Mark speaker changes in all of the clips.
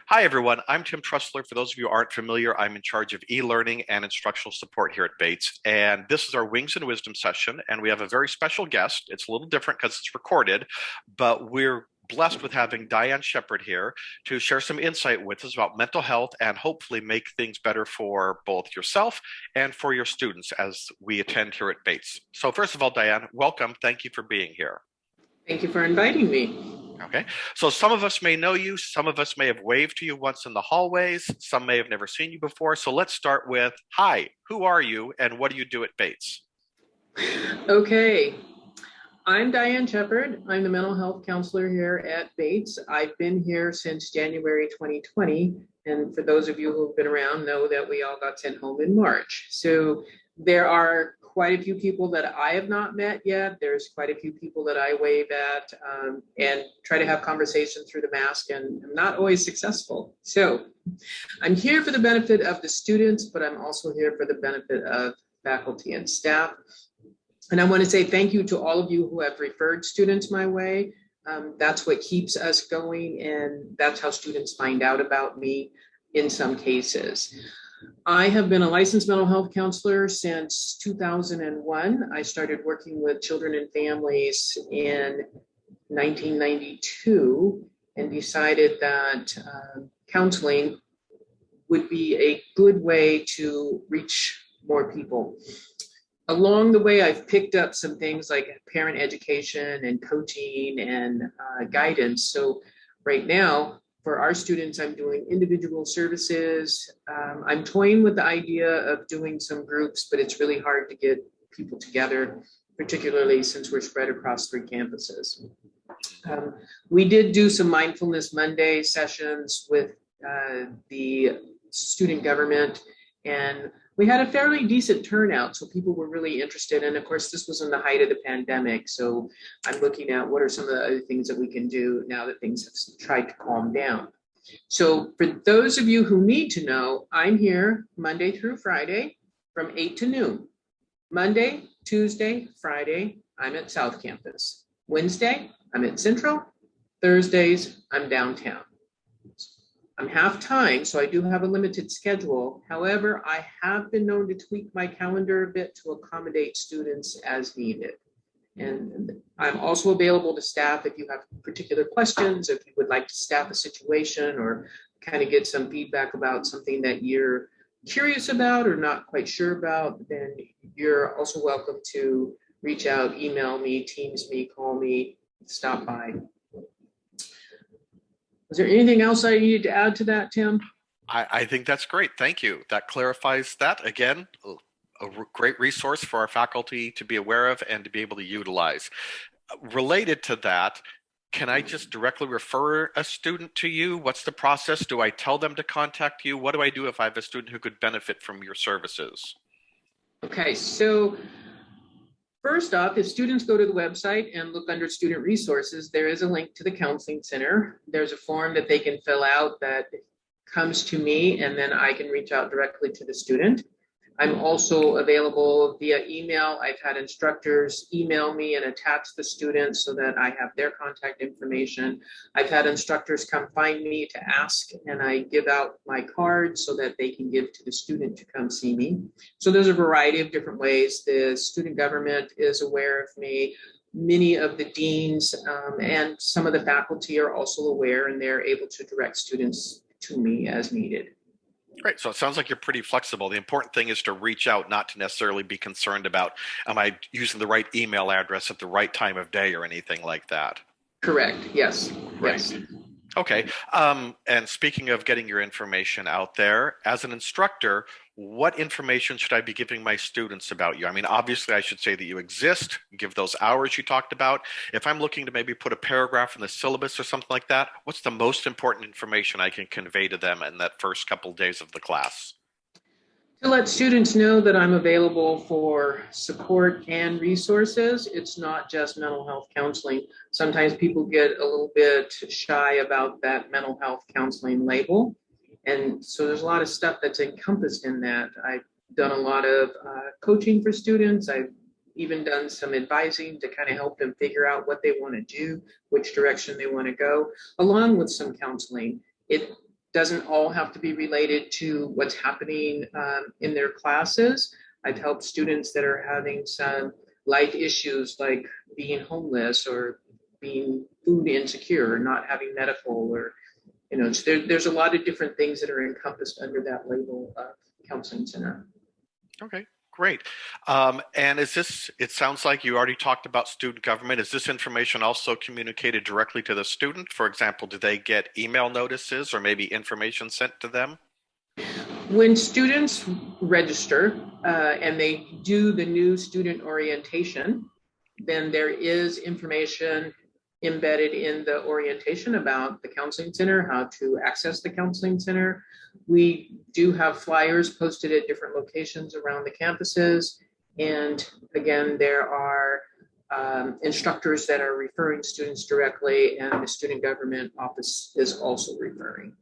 Speaker 1: Hi, everyone. I'm Tim Trussler. For those of you who aren't familiar, I'm in charge of e-learning and instructional support here at Bates. And this is our Wings and Wisdom session. And we have a very special guest. It's a little different because it's recorded, but we're blessed with having Diane Shepard here to share some insight with us about mental health and hopefully make things better for both yourself and for your students as we attend here at Bates. So first of all, Diane, welcome. Thank you for being here.
Speaker 2: Thank you for inviting me.
Speaker 1: Okay, so some of us may know you, some of us may have waved to you once in the hallways, some may have never seen you before. So let's start with, hi, who are you and what do you do at Bates?
Speaker 2: Okay, I'm Diane Shepard. I'm the mental health counselor here at Bates. I've been here since January 2020. And for those of you who've been around know that we all got sent home in March. So there are quite a few people that I have not met yet. There's quite a few people that I wave at and try to have conversations through the mask, and I'm not always successful. So I'm here for the benefit of the students, but I'm also here for the benefit of faculty and staff. And I want to say thank you to all of you who have referred students my way. That's what keeps us going, and that's how students find out about me in some cases. I have been a licensed mental health counselor since 2001. I started working with children and families in 1992 and decided that counseling would be a good way to reach more people. Along the way, I've picked up some things like parent education and coaching and guidance. So right now, for our students, I'm doing individual services. I'm toying with the idea of doing some groups, but it's really hard to get people together, particularly since we're spread across 3 campuses. We did do some Mindfulness Monday sessions with the student government, and we had a fairly decent turnout, so people were really interested. And of course, this was in the height of the pandemic, so I'm looking at what are some of the other things that we can do now that things have tried to calm down. So for those of you who need to know, I'm here Monday through Friday from 8 to noon. Monday, Tuesday, Friday, I'm at South Campus. Wednesday, I'm at Central. Thursdays, I'm downtown. I'm half-time, so I do have a limited schedule. However, I have been known to tweak my calendar a bit to accommodate students as needed. And I'm also available to staff if you have particular questions, if you would like to staff a situation or kind of get some feedback about something that you're curious about or not quite sure about, then you're also welcome to reach out, email me, Teams me, call me, stop by. Is there anything else I needed to add to that, Tim?
Speaker 1: I think that's great. Thank you. That clarifies that. Again, a great resource for our faculty to be aware of and to be able to utilize. Related to that, can I just directly refer a student to you? What's the process? Do I tell them to contact you? What do I do if I have a student who could benefit from your services?
Speaker 2: Okay, so first off, if students go to the website and look under student resources, there is a link to the counseling center. There's a form that they can fill out that comes to me, and then I can reach out directly to the student. I'm also available via email. I've had instructors email me and attach the students so that I have their contact information. I've had instructors come find me to ask, and I give out my card so that they can give to the student to come see me. So there's a variety of different ways. The student government is aware of me. Many of the deans and some of the faculty are also aware, and they're able to direct students to me as needed.
Speaker 1: Great. So it sounds like you're pretty flexible. The important thing is to reach out, not to necessarily be concerned about, am I using the right email address at the right time of day or anything like that?
Speaker 2: Correct. Yes.
Speaker 1: Right.
Speaker 2: Yes.
Speaker 1: Okay. And speaking of getting your information out there, as an instructor, what information should I be giving my students about you? I mean, obviously, I should say that you exist, give those hours you talked about. If I'm looking to maybe put a paragraph in the syllabus or something like that, what's the most important information I can convey to them in that first couple of days of the class?
Speaker 2: To let students know that I'm available for support and resources. It's not just mental health counseling. Sometimes people get a little bit shy about that mental health counseling label. And so there's a lot of stuff that's encompassed in that. I've done a lot of coaching for students. I've even done some advising to kind of help them figure out what they want to do, which direction they want to go, along with some counseling. It doesn't all have to be related to what's happening in their classes. I've helped students that are having some life issues like being homeless or being food insecure or not having medical, or there's a lot of different things that are encompassed under that label of counseling center.
Speaker 1: Okay, great. And it sounds like you already talked about student government. Is this information also communicated directly to the student? For example, do they get email notices or maybe information sent to them?
Speaker 2: When students register and they do the new student orientation, then there is information embedded in the orientation about the counseling center, how to access the counseling center. We do have flyers posted at different locations around the campuses. And again, there are instructors that are referring students directly, and the student government office is also referring.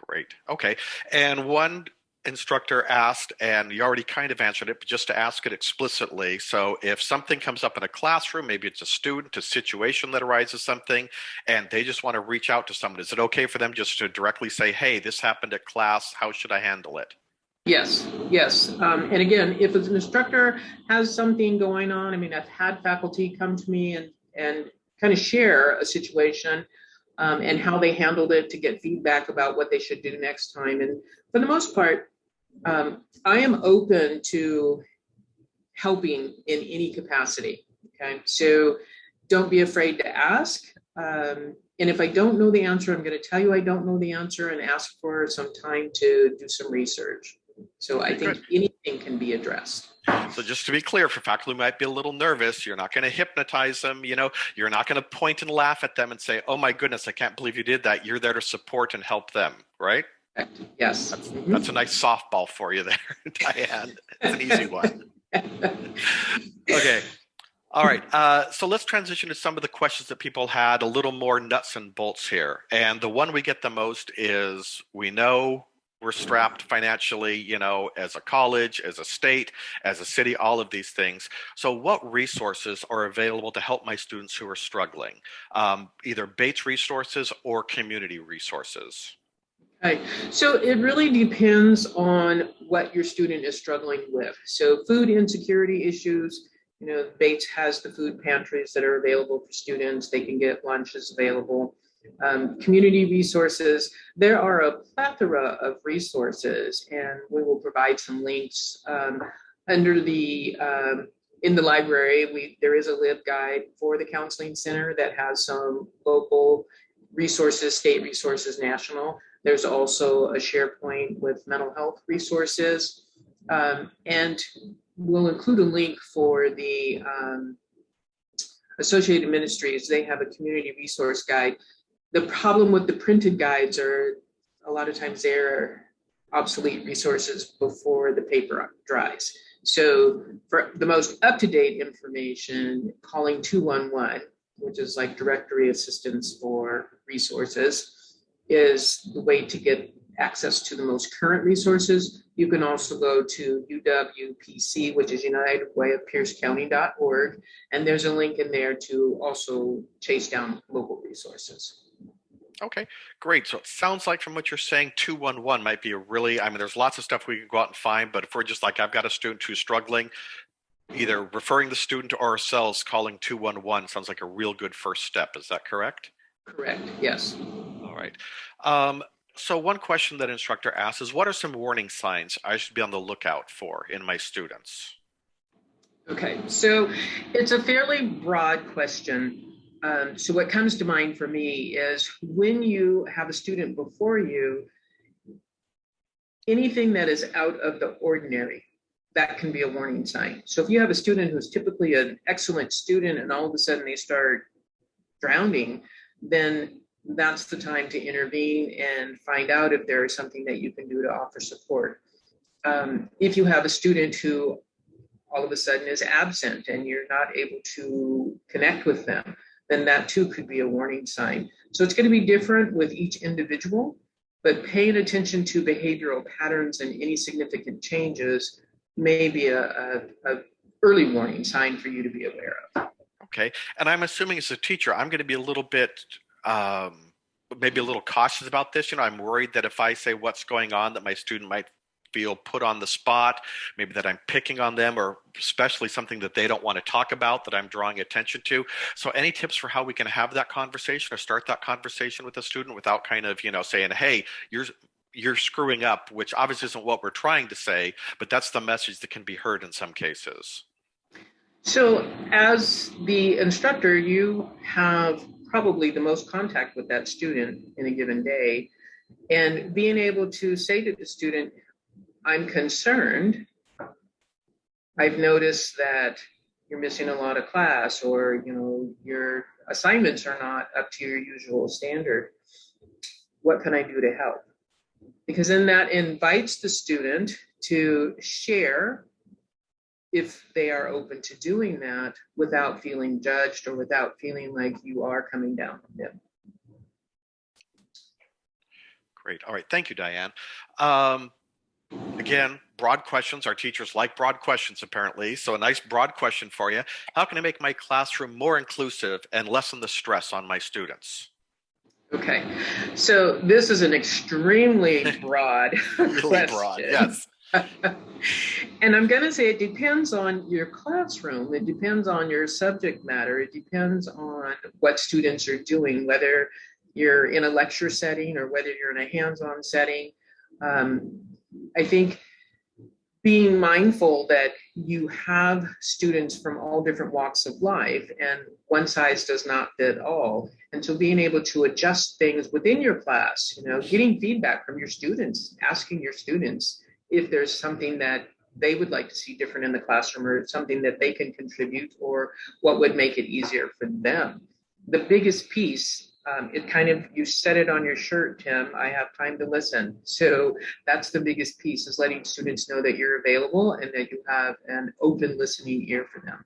Speaker 1: Great. Okay. And one instructor asked, and you already kind of answered it, but just to ask it explicitly. So if something comes up in a classroom, maybe it's a student, a situation that arises something, and they just want to reach out to someone, is it okay for them just to directly say, hey, this happened at class, how should I handle it?
Speaker 2: Yes. And again, if an instructor has something going on, I mean, I've had faculty come to me and kind of share a situation and how they handled it to get feedback about what they should do next time. And for the most part, I am open to helping in any capacity. Okay, so don't be afraid to ask. And if I don't know the answer, I'm going to tell you I don't know the answer and ask for some time to do some research. So I think anything can be addressed.
Speaker 1: So just to be clear, for faculty who might be a little nervous, you're not going to hypnotize them. You're not going to point and laugh at them and say, oh my goodness, I can't believe you did that. You're there to support and help them, right?
Speaker 2: Correct. Yes.
Speaker 1: That's a nice softball for you there, Diane. It's an easy one. Okay. All right. So let's transition to some of the questions that people had, a little more nuts and bolts here. And the one we get the most is, we know we're strapped financially, as a college, as a state, as a city, all of these things. So what resources are available to help my students who are struggling? Either Bates resources or community resources?
Speaker 2: Right. So it really depends on what your student is struggling with. So food insecurity issues, Bates has the food pantries that are available for students. They can get lunches available. Community resources, there are a plethora of resources, and we will provide some links under the in the library. There is a LibGuide for the counseling center that has some local resources, state resources, national. There's also a SharePoint with mental health resources, and we'll include a link for the Associated Ministries. They have a community resource guide. The problem with the printed guides are a lot of times they're obsolete resources before the paper dries. So for the most up-to-date information, calling 211, which is like directory assistance for resources, is the way to get access to the most current resources. You can also go to UWPC, which is UnitedWayofPierceCounty.org, and there's a link in there to also chase down local resources.
Speaker 1: Okay, great. So it sounds like from what you're saying, 211 might be there's lots of stuff we can go out and find, but if we're just like, I've got a student who's struggling, either referring the student or ourselves calling 211 sounds like a real good first step. Is that correct?
Speaker 2: Correct, yes.
Speaker 1: All right. So one question that instructor asks is, what are some warning signs I should be on the lookout for in my students?
Speaker 2: Okay, so it's a fairly broad question. So what comes to mind for me is when you have a student before you, anything that is out of the ordinary, that can be a warning sign. So if you have a student who's typically an excellent student and all of a sudden they start drowning, then that's the time to intervene and find out if there is something that you can do to offer support. If you have a student who all of a sudden is absent and you're not able to connect with them, then that too could be a warning sign. So it's going to be different with each individual, but paying attention to behavioral patterns and any significant changes may be a early warning sign for you to be aware of.
Speaker 1: Okay, and I'm assuming as a teacher, I'm going to be a little bit maybe a little cautious about this. I'm worried that if I say what's going on, that my student might feel put on the spot, maybe that I'm picking on them, or especially something that they don't want to talk about that I'm drawing attention to. So any tips for how we can have that conversation or start that conversation with a student without kind of, saying, hey, you're screwing up, which obviously isn't what we're trying to say, but that's the message that can be heard in some cases.
Speaker 2: So as the instructor, you have probably the most contact with that student in a given day. And being able to say to the student, I'm concerned. I've noticed that you're missing a lot of class, or your assignments are not up to your usual standard. What can I do to help? Because then that invites the student to share, if they are open to doing that, without feeling judged or without feeling like you are coming down on them.
Speaker 1: Great. All right. Thank you, Diane. Again, broad questions. Our teachers like broad questions, apparently. So a nice broad question for you. How can I make my classroom more inclusive and lessen the stress on my students?
Speaker 2: Okay. So this is an extremely broad
Speaker 1: Really
Speaker 2: question.
Speaker 1: broad, yes.
Speaker 2: And I'm going to say it depends on your classroom. It depends on your subject matter. It depends on what students are doing, whether you're in a lecture setting or whether you're in a hands-on setting. I think being mindful that you have students from all different walks of life, and one size does not fit all. And so being able to adjust things within your class, getting feedback from your students, asking your students if there's something that they would like to see different in the classroom, or something that they can contribute, or what would make it easier for them. The biggest piece, you said it on your shirt, Tim, I have time to listen. So that's the biggest piece, is letting students know that you're available and that you have an open listening ear for them.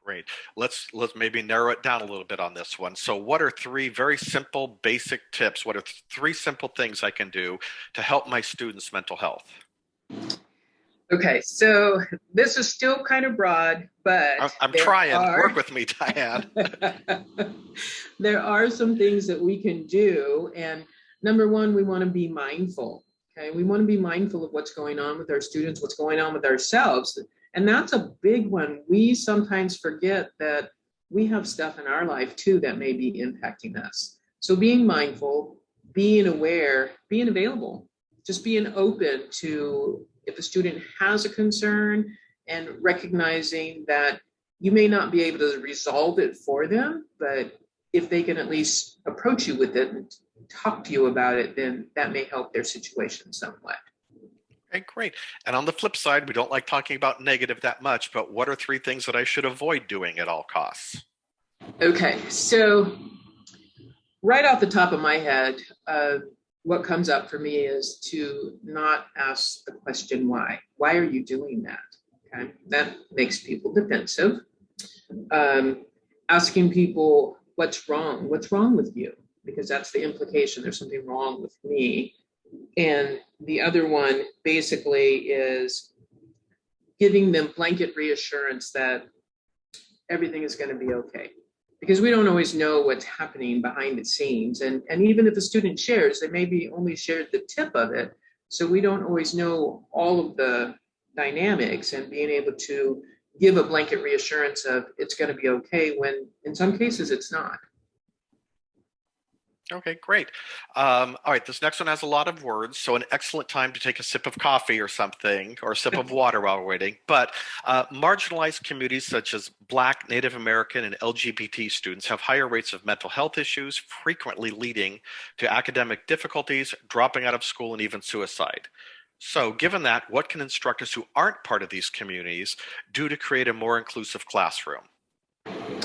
Speaker 1: Great. Let's maybe narrow it down a little bit on this one. So what are three very simple, basic tips? What are three simple things I can do to help my students' mental health?
Speaker 2: Okay, so this is still kind of broad, but
Speaker 1: I'm trying. Work with me, Diane.
Speaker 2: There are some things that we can do. And number one, we want to be mindful. Okay, we want to be mindful of what's going on with our students, what's going on with ourselves. And that's a big one. We sometimes forget that we have stuff in our life too that may be impacting us. So being mindful, being aware, being available, just being open to if a student has a concern, and recognizing that you may not be able to resolve it for them, but if they can at least approach you with it and talk to you about it, then that may help their situation somewhat.
Speaker 1: Okay, great. And on the flip side, we don't like talking about negative that much, but what are three things that I should avoid doing at all costs?
Speaker 2: Okay, so right off the top of my head, what comes up for me is to not ask the question why. Why are you doing that? Okay, that makes people defensive. Asking people what's wrong with you, because that's the implication. There's something wrong with me. And the other one basically is giving them blanket reassurance that everything is going to be okay. Because we don't always know what's happening behind the scenes. And even if a student shares, they maybe only shared the tip of it. So we don't always know all of the dynamics, and being able to give a blanket reassurance of it's going to be okay, when in some cases it's not.
Speaker 1: Okay, great. All right, this next one has a lot of words, so an excellent time to take a sip of coffee or something, or a sip of water while we're waiting. But marginalized communities such as Black, Native American, and LGBT students have higher rates of mental health issues, frequently leading to academic difficulties, dropping out of school, and even suicide. So given that, what can instructors who aren't part of these communities do to create a more inclusive classroom?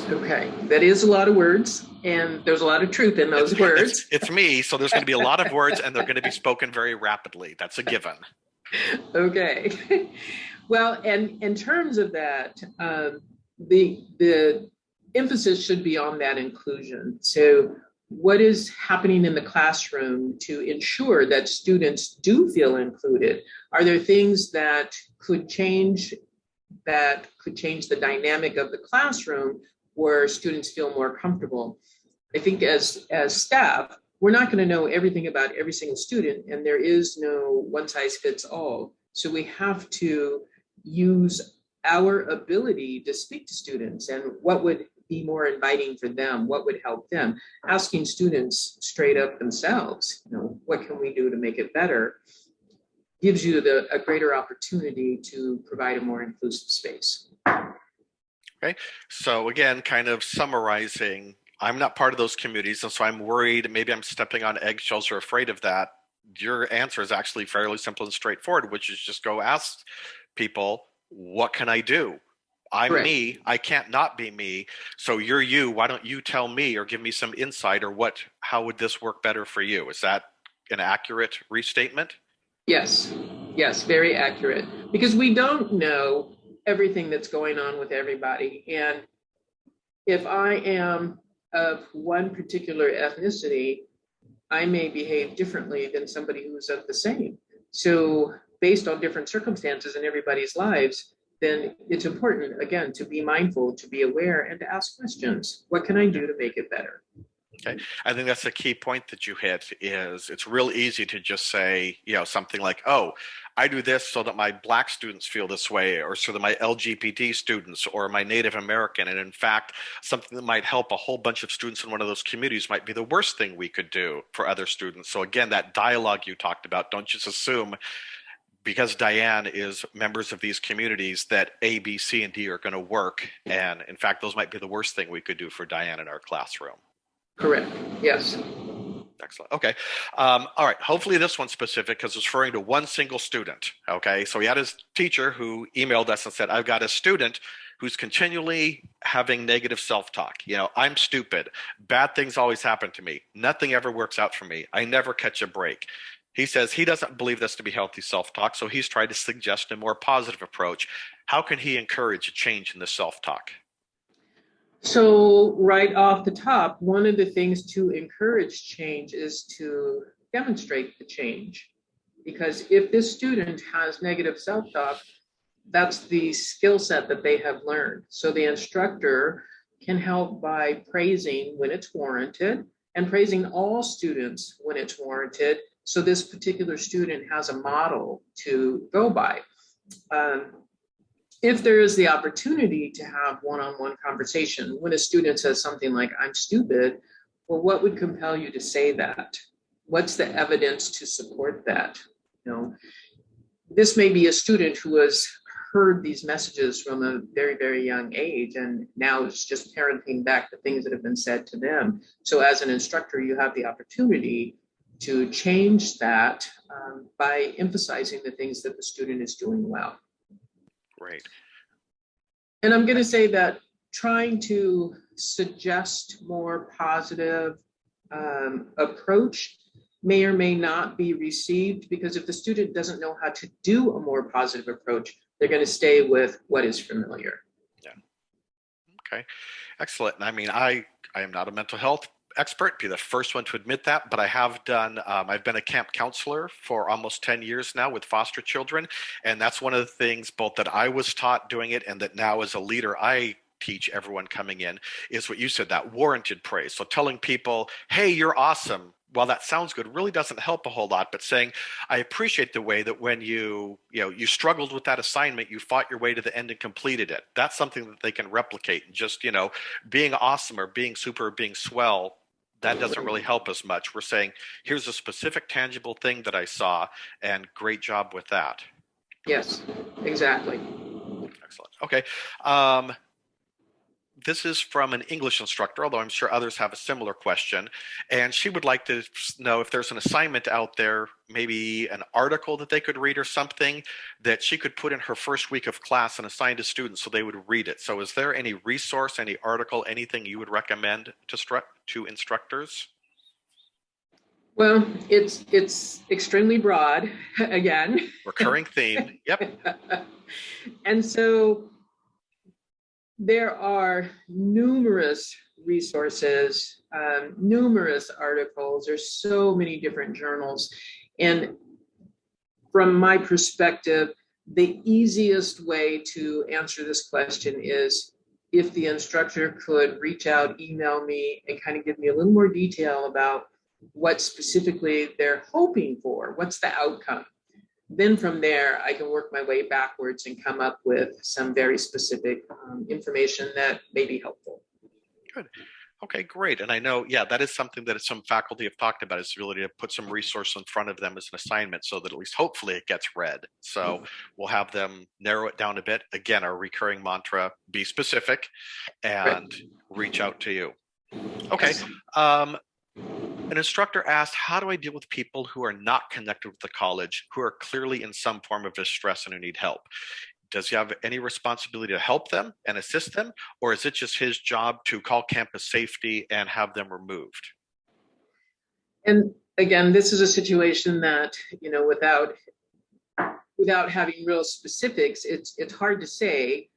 Speaker 2: Okay, that is a lot of words, and there's a lot of truth in those words.
Speaker 1: It's me, so there's going to be a lot of words, and they're going to be spoken very rapidly. That's a given.
Speaker 2: Okay. Well, and in terms of that, the emphasis should be on that inclusion. So what is happening in the classroom to ensure that students do feel included? Are there things that could change the dynamic of the classroom where students feel more comfortable? I think as staff, we're not going to know everything about every single student, and there is no one size fits all. So we have to use our ability to speak to students and what would be more inviting for them, what would help them. Asking students straight up themselves, what can we do to make it better, gives you a greater opportunity to provide a more inclusive space.
Speaker 1: Okay, so again, kind of summarizing, I'm not part of those communities, and so I'm worried maybe I'm stepping on eggshells or afraid of that. Your answer is actually fairly simple and straightforward, which is just go ask people, what can I do? I'm
Speaker 2: Correct.
Speaker 1: me. I can't not be me. So you're you. Why don't you tell me or give me some insight or how would this work better for you? Is that an accurate restatement?
Speaker 2: Yes, yes, very accurate. Because we don't know everything that's going on with everybody. And if I am of one particular ethnicity, I may behave differently than somebody who's of the same. So based on different circumstances in everybody's lives, then it's important, again, to be mindful, to be aware, and to ask questions. What can I do to make it better?
Speaker 1: Okay. I think that's a key point that you hit is it's real easy to just say, something like, oh, I do this so that my Black students feel this way, or so that my LGBT students or my Native American. And in fact, something that might help a whole bunch of students in one of those communities might be the worst thing we could do for other students. So again, that dialogue you talked about, don't just assume because Diane is members of these communities that A, B, C, and D are going to work. And in fact, those might be the worst thing we could do for Diane in our classroom.
Speaker 2: Correct. Yes.
Speaker 1: Excellent. Okay. All right. Hopefully this one's specific because it's referring to one single student. Okay. So he had his teacher who emailed us and said, I've got a student who's continually having negative self-talk. I'm stupid. Bad things always happen to me. Nothing ever works out for me. I never catch a break. He says he doesn't believe this to be healthy self-talk, so he's tried to suggest a more positive approach. How can he encourage a change in the self-talk?
Speaker 2: So right off the top, one of the things to encourage change is to demonstrate the change. Because if this student has negative self-talk, that's the skill set that they have learned. So the instructor can help by praising when it's warranted and praising all students when it's warranted. So this particular student has a model to go by. If there is the opportunity to have one-on-one conversation, when a student says something like, I'm stupid, well, what would compel you to say that? What's the evidence to support that? This may be a student who has heard these messages from a very, very young age, and now it's just parenting back the things that have been said to them. So as an instructor, you have the opportunity to change that by emphasizing the things that the student is doing well.
Speaker 1: Great.
Speaker 2: And I'm going to say that trying to suggest more positive approach may or may not be received, because if the student doesn't know how to do a more positive approach, they're going to stay with what is familiar.
Speaker 1: Yeah. Okay. Excellent. I mean, I am not a mental health expert, be the first one to admit that, but I have done, I've been a camp counselor for almost 10 years now with foster children. And that's one of the things both that I was taught doing it and that now as a leader, I teach everyone coming in is what you said, that warranted praise. So telling people, hey, you're awesome. Well, that sounds good, really doesn't help a whole lot, but saying, I appreciate the way that when you struggled with that assignment, you fought your way to the end and completed it. That's something that they can replicate. And just, being awesome or being super or being swell, that doesn't really help as much. We're saying, here's a specific tangible thing that I saw, and great job with that.
Speaker 2: Yes, exactly.
Speaker 1: Excellent. Okay. This is from an English instructor, although I'm sure others have a similar question. And she would like to know if there's an assignment out there, maybe an article that they could read or something that she could put in her first week of class and assign to students so they would read it. So is there any resource, any article, anything you would recommend to instructors?
Speaker 2: Well, it's extremely broad, again.
Speaker 1: Recurring theme. Yep.
Speaker 2: And so there are numerous resources, numerous articles. There's so many different journals. And from my perspective, the easiest way to answer this question is if the instructor could reach out, email me, and kind of give me a little more detail about what specifically they're hoping for, what's the outcome. Then from there, I can work my way backwards and come up with some very specific information that may be helpful.
Speaker 1: Good. Okay, great. And I know, yeah, that is something that some faculty have talked about, is the ability to put some resource in front of them as an assignment so that at least hopefully it gets read. So we'll have them narrow it down a bit. Again, our recurring mantra, be specific and reach out to you. Okay. An instructor asked, how do I deal with people who are not connected with the college, who are clearly in some form of distress and who need help? Does he have any responsibility to help them and assist them, or is it just his job to call campus safety and have them removed?
Speaker 2: And again, this is a situation that, without having real specifics, it's hard to say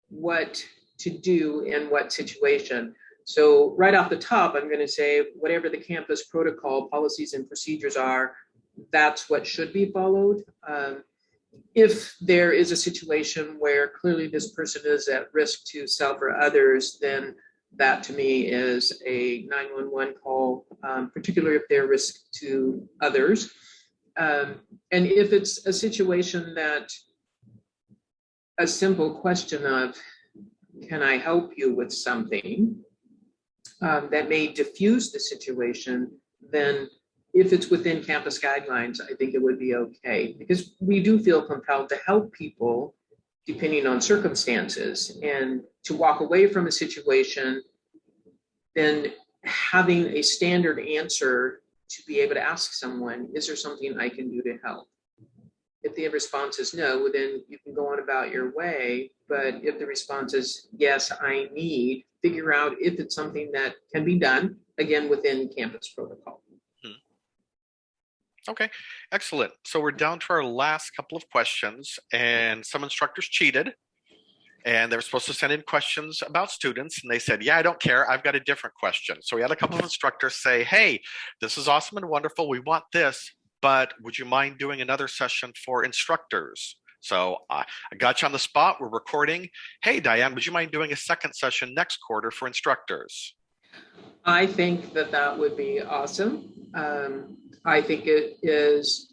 Speaker 2: what to do in what situation. So right off the top, I'm going to say whatever the campus protocol policies and procedures are, that's what should be followed. If there is a situation where clearly this person is at risk to self or others, then that to me is a 911 call, particularly if they're risk to others. And if it's a situation that a simple question of, can I help you with something, that may diffuse the situation, then if it's within campus guidelines, I think it would be okay, because we do feel compelled to help people depending on circumstances. And to walk away from a situation, then having a standard answer to be able to ask someone, is there something I can do to help? If the response is no, then you can go on about your way. But if the response is yes, I need, figure out if it's something that can be done, again, within campus protocol.
Speaker 1: Okay, excellent. So we're down to our last couple of questions, and some instructors cheated, and they were supposed to send in questions about students, and they said, yeah, I don't care, I've got a different question. So we had a couple of instructors say, hey, this is awesome and wonderful, we want this, but would you mind doing another session for instructors? So I got you on the spot, we're recording. Hey, Diane, would you mind doing a second session next quarter for instructors?
Speaker 2: I think that would be awesome. I think it is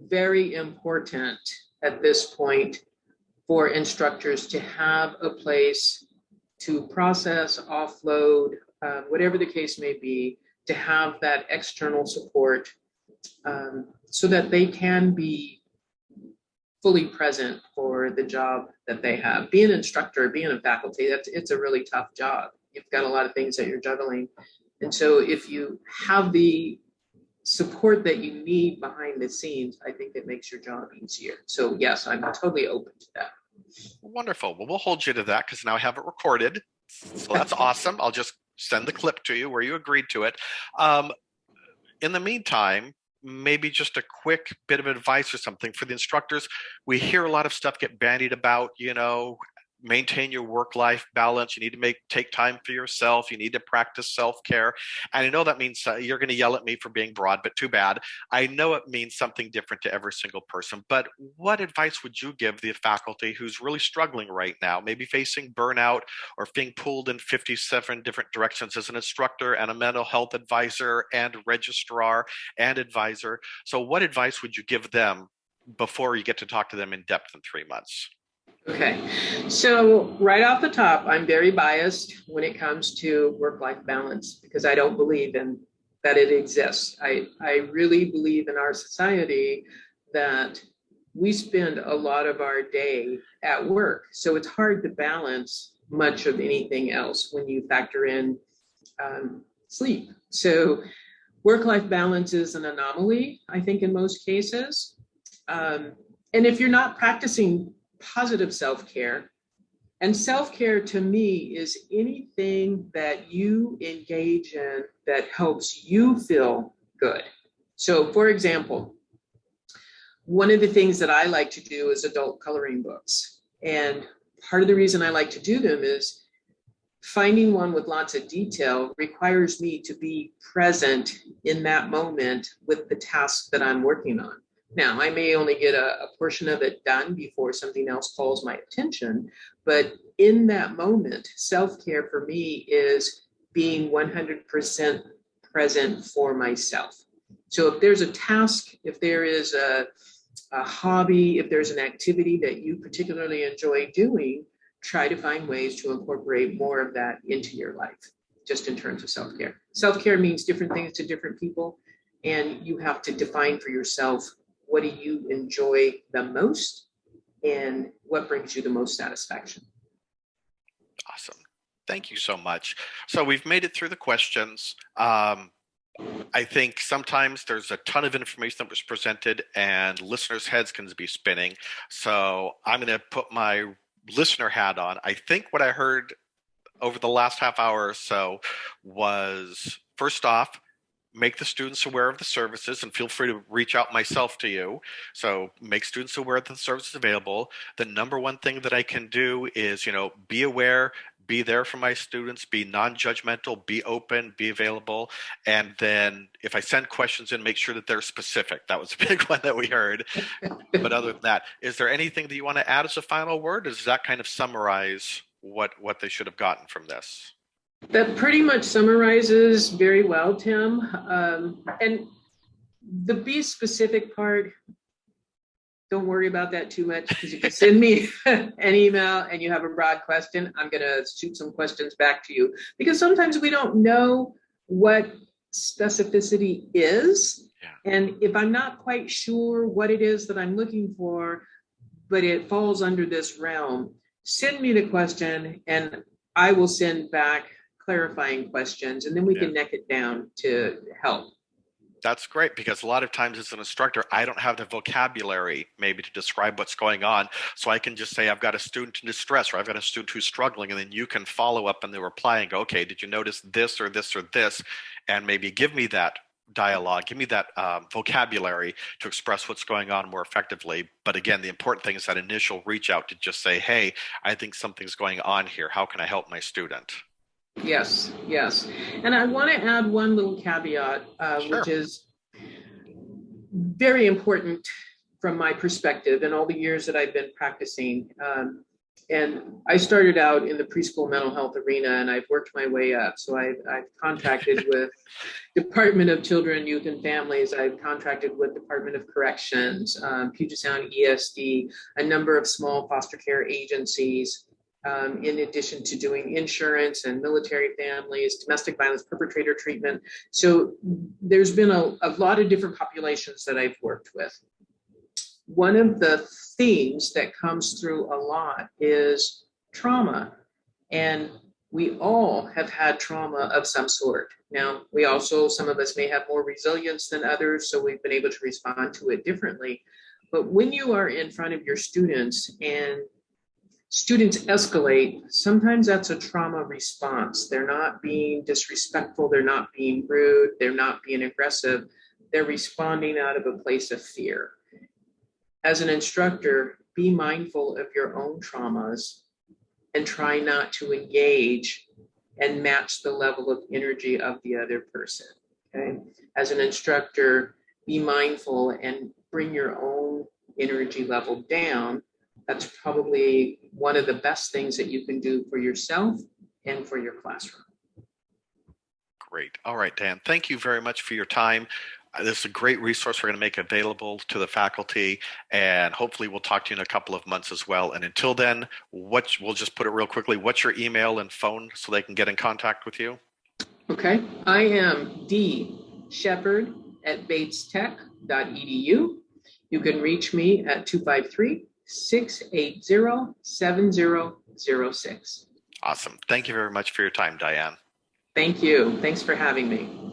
Speaker 2: very important at this point for instructors to have a place to process, offload, whatever the case may be, to have that external support so that they can be fully present for the job that they have. Being an instructor, being a faculty, it's a really tough job. You've got a lot of things that you're juggling. And so if you have the support that you need behind the scenes, I think it makes your job easier. So yes, I'm totally open to that.
Speaker 1: Wonderful. Well, we'll hold you to that because now I have it recorded. So that's awesome. I'll just send the clip to you where you agreed to it. In the meantime, maybe just a quick bit of advice or something for the instructors. We hear a lot of stuff get bandied about, maintain your work-life balance. You need to take time for yourself. You need to practice self-care. And I know that means you're going to yell at me for being broad, but too bad. I know it means something different to every single person, but what advice would you give the faculty who's really struggling right now, maybe facing burnout or being pulled in 57 different directions as an instructor and a mental health advisor and registrar and advisor? So what advice would you give them before you get to talk to them in depth in 3 months?
Speaker 2: Okay, so right off the top, I'm very biased when it comes to work-life balance because I don't believe in that it exists. I really believe in our society that we spend a lot of our day at work. So it's hard to balance much of anything else when you factor in sleep. So work-life balance is an anomaly, I think, in most cases. And if you're not practicing positive self-care, and self-care to me is anything that you engage in that helps you feel good. So for example, one of the things that I like to do is adult coloring books. And part of the reason I like to do them is finding one with lots of detail requires me to be present in that moment with the task that I'm working on. Now, I may only get a portion of it done before something else calls my attention, but in that moment, self-care for me is being 100% present for myself. So if there's a task, if there is a hobby, if there's an activity that you particularly enjoy doing, try to find ways to incorporate more of that into your life, just in terms of self-care. Self-care means different things to different people, and you have to define for yourself, what do you enjoy the most and what brings you the most satisfaction.
Speaker 1: Awesome. Thank you so much. So we've made it through the questions. I think sometimes there's a ton of information that was presented and listeners' heads can be spinning. So I'm going to put my listener hat on. I think what I heard over the last half hour or so was, first off, make the students aware of the services, and feel free to reach out myself to you. So make students aware of the services available. The number one thing that I can do is, be aware, be there for my students, be non-judgmental, be open, be available. And then if I send questions in, make sure that they're specific. That was a big one that we heard. But other than that, is there anything that you want to add as a final word? Does that kind of summarize what they should have gotten from this?
Speaker 2: That pretty much summarizes very well, Tim. And the be specific part, don't worry about that too much, because you can send me an email and you have a broad question, I'm going to shoot some questions back to you, because sometimes we don't know what specificity is. Yeah. And if I'm not quite sure what it is that I'm looking for, but it falls under this realm, send me the question and I will send back clarifying questions, and then we can neck it down to help.
Speaker 1: That's great, because a lot of times as an instructor, I don't have the vocabulary maybe to describe what's going on. So I can just say, I've got a student in distress, or I've got a student who's struggling, and then you can follow up in the reply and go, okay, did you notice this or this or this? And maybe give me that dialogue, give me that vocabulary to express what's going on more effectively. But again, the important thing is that initial reach out to just say, hey, I think something's going on here. How can I help my student?
Speaker 2: Yes. And I want to add one little caveat,
Speaker 1: Sure.
Speaker 2: which is very important from my perspective and all the years that I've been practicing. And I started out in the preschool mental health arena, and I've worked my way up. So I've contracted with Department of Children, Youth, and Families. I've contracted with Department of Corrections, Puget Sound ESD, a number of small foster care agencies. In addition to doing insurance and military families, domestic violence perpetrator treatment. So there's been a lot of different populations that I've worked with. One of the themes that comes through a lot is trauma. And we all have had trauma of some sort. Now, some of us may have more resilience than others, so we've been able to respond to it differently. But when you are in front of your students and students escalate, sometimes that's a trauma response. They're not being disrespectful, they're not being rude, they're not being aggressive, they're responding out of a place of fear. As an instructor, be mindful of your own traumas and try not to engage and match the level of energy of the other person. Okay? As an instructor, be mindful and bring your own energy level down. That's probably one of the best things that you can do for yourself and for your classroom.
Speaker 1: Great. All right, Dan, thank you very much for your time. This is a great resource we're going to make available to the faculty, and hopefully we'll talk to you in a couple of months as well. And until then, we'll just put it real quickly. What's your email and phone so they can get in contact with you?
Speaker 2: Okay. I am dshepard@batestech.edu. You can reach me at 253-680-7006.
Speaker 1: Awesome. Thank you very much for your time, Diane.
Speaker 2: Thank you. Thanks for having me.